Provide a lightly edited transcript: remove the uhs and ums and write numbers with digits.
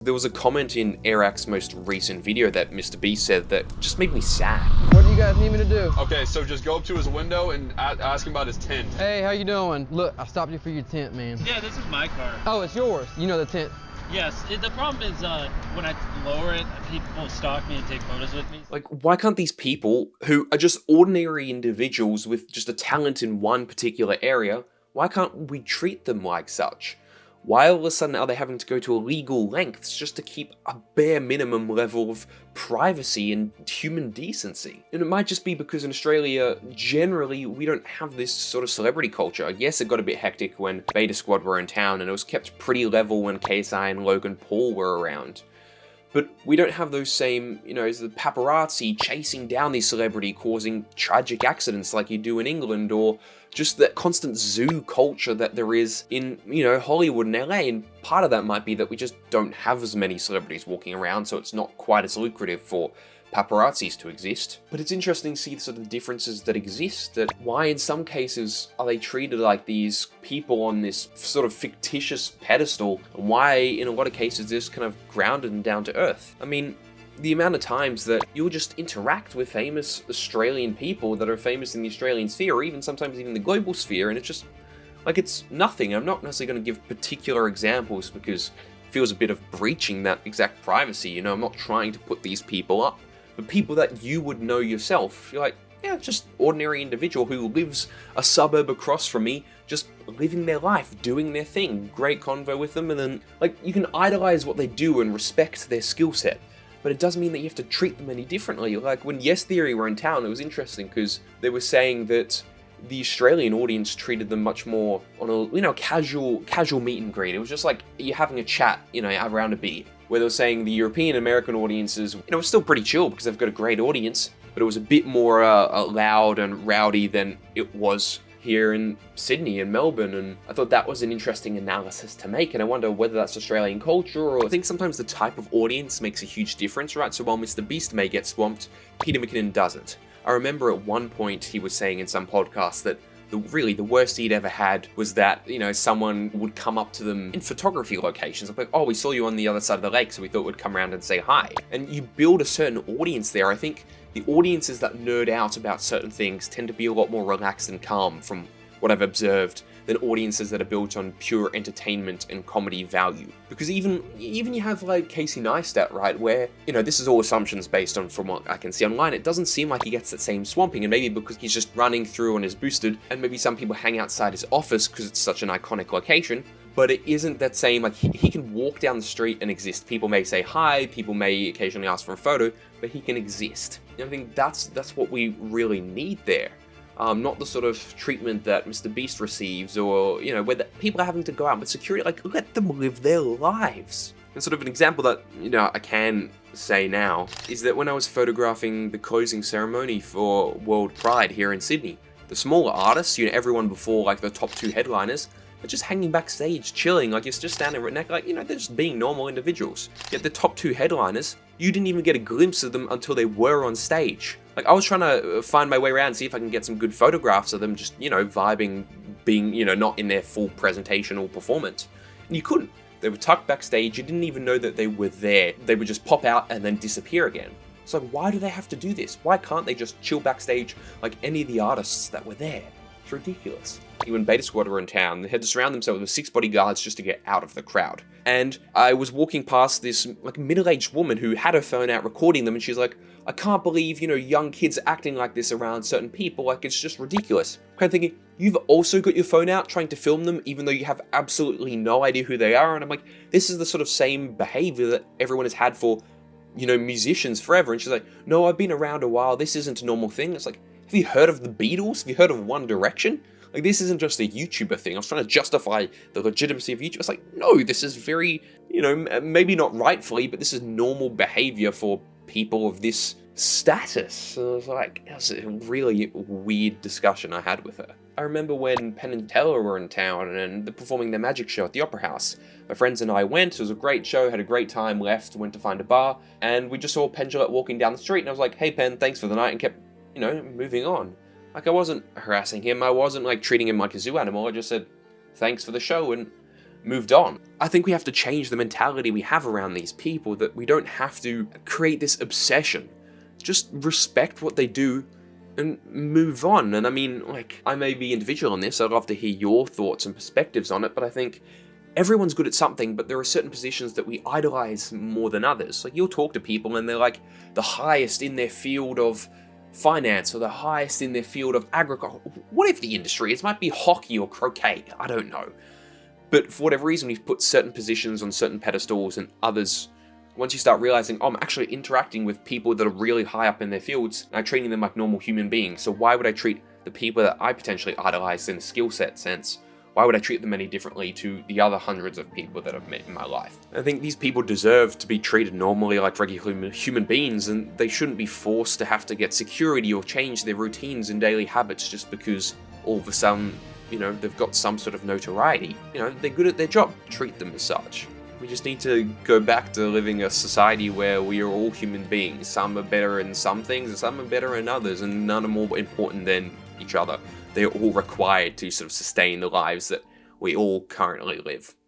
There was a comment in Airac's most recent video that Mr. Beast said that just made me sad. What do you guys need me to do? Okay, so just go up to his window and ask him about his tent. Hey, how you doing? Look, I stopped you for your tent, man. Yeah, this is my car. Oh, it's yours. You know the tent. Yes, the problem is when I lower it, people stalk me and take photos with me. Like, why can't these people, who are just ordinary individuals with just a talent in one particular area, why can't we treat them like such? Why all of a sudden are they having to go to illegal lengths just to keep a bare minimum level of privacy and human decency? And it might just be because in Australia, generally, we don't have this sort of celebrity culture. Yes, it got a bit hectic when Beta Squad were in town, and it was kept pretty level when KSI and Logan Paul were around. But we don't have those same, the paparazzi chasing down these celebrity, causing tragic accidents like you do in England, or just that constant zoo culture that there is in, Hollywood and LA. And part of that might be that we just don't have as many celebrities walking around, so it's not quite as lucrative for paparazzis to exist. But it's interesting to see the sort of differences that exist, that why in some cases are they treated like these people on this sort of fictitious pedestal, and why in a lot of cases they're just kind of grounded and down to earth. I mean, the amount of times that you'll just interact with famous Australian people that are famous in the Australian sphere, or even sometimes even the global sphere, and it's just like, it's nothing. I'm not necessarily going to give particular examples because it feels a bit of breaching that exact privacy. I'm not trying to put these people up. But people that you would know yourself, you're like, yeah, just ordinary individual who lives a suburb across from me, just living their life, doing their thing, great convo with them, and then, you can idolize what they do and respect their skill set. But it doesn't mean that you have to treat them any differently. Like, when Yes Theory were in town, it was interesting because they were saying that the Australian audience treated them much more on a, casual meet and greet. It was just like you're having a chat, around a beer. Where they were saying the European American audiences, was still pretty chill because they've got a great audience, but it was a bit more loud and rowdy than it was here in Sydney and Melbourne. And I thought that was an interesting analysis to make, and I wonder whether that's Australian culture, or I think sometimes the type of audience makes a huge difference, right? So while Mr. Beast may get swamped, Peter McKinnon doesn't. I remember at one point he was saying in some podcast that the worst he'd ever had was that, someone would come up to them in photography locations. Like, oh, we saw you on the other side of the lake, so we thought we'd come around and say hi. And you build a certain audience there. I think the audiences that nerd out about certain things tend to be a lot more relaxed and calm, from what I've observed, than audiences that are built on pure entertainment and comedy value. Because even you have like Casey Neistat, right, where, this is all assumptions based on from what I can see online, it doesn't seem like he gets that same swamping, and maybe because he's just running through on his boosted, and maybe some people hang outside his office because it's such an iconic location, but it isn't that same, like, he can walk down the street and exist. People may say hi, people may occasionally ask for a photo, but he can exist. I think that's what we really need there. Not the sort of treatment that Mr. Beast receives, or, where people are having to go out with security. Like, let them live their lives. And sort of an example that, I can say now, is that when I was photographing the closing ceremony for World Pride here in Sydney, the smaller artists, everyone before, like, the top two headliners, are just hanging backstage, chilling, like, you're just standing right next, like, they're just being normal individuals. Yet the top two headliners, you didn't even get a glimpse of them until they were on stage. Like, I was trying to find my way around, see if I can get some good photographs of them just, vibing, being, not in their full presentation or performance. And you couldn't. They were tucked backstage, you didn't even know that they were there. They would just pop out and then disappear again. It's like, why do they have to do this? Why can't they just chill backstage like any of the artists that were there? It's ridiculous. When Beta Squad were in town, they had to surround themselves with 6 bodyguards just to get out of the crowd. And I was walking past this middle-aged woman who had her phone out recording them, and she's like, I can't believe, young kids acting like this around certain people, like, it's just ridiculous. Kind of thinking, you've also got your phone out trying to film them, even though you have absolutely no idea who they are. And I'm like, this is the sort of same behavior that everyone has had for, musicians forever. And she's like, no, I've been around a while, this isn't a normal thing. It's like, have you heard of the Beatles? Have you heard of One Direction? Like, this isn't just a YouTuber thing. I was trying to justify the legitimacy of YouTube. It's like, no, this is very, maybe not rightfully, but this is normal behavior for people of this status. So it was like, it was a really weird discussion I had with her. I remember when Penn and Teller were in town and they're performing their magic show at the Opera House. My friends and I went, it was a great show, had a great time, left, went to find a bar, and we just saw Penn Jillette walking down the street, and I was like, hey Penn, thanks for the night, and kept, moving on. Like, I wasn't harassing him, I wasn't, treating him like a zoo animal, I just said, thanks for the show, and moved on. I think we have to change the mentality we have around these people, that we don't have to create this obsession. Just respect what they do and move on. And I mean, like, I may be individual on this, I'd love to hear your thoughts and perspectives on it, but I think everyone's good at something, but there are certain positions that we idolize more than others. Like, you'll talk to people and they're like the highest in their field of finance or the highest in their field of agriculture. Whatever the industry is, it might be hockey or croquet, I don't know. But for whatever reason, we've put certain positions on certain pedestals, and others, once you start realizing, oh, I'm actually interacting with people that are really high up in their fields, and I'm treating them like normal human beings, so why would I treat the people that I potentially idolize in a skill set sense, why would I treat them any differently to the other hundreds of people that I've met in my life? I think these people deserve to be treated normally like regular human beings, and they shouldn't be forced to have to get security or change their routines and daily habits just because all of a sudden, you know, they've got some sort of notoriety. You know, they're good at their job. Treat them as such. We just need to go back to living a society where we are all human beings. Some are better in some things, and some are better in others, and none are more important than each other. They're all required to sort of sustain the lives that we all currently live.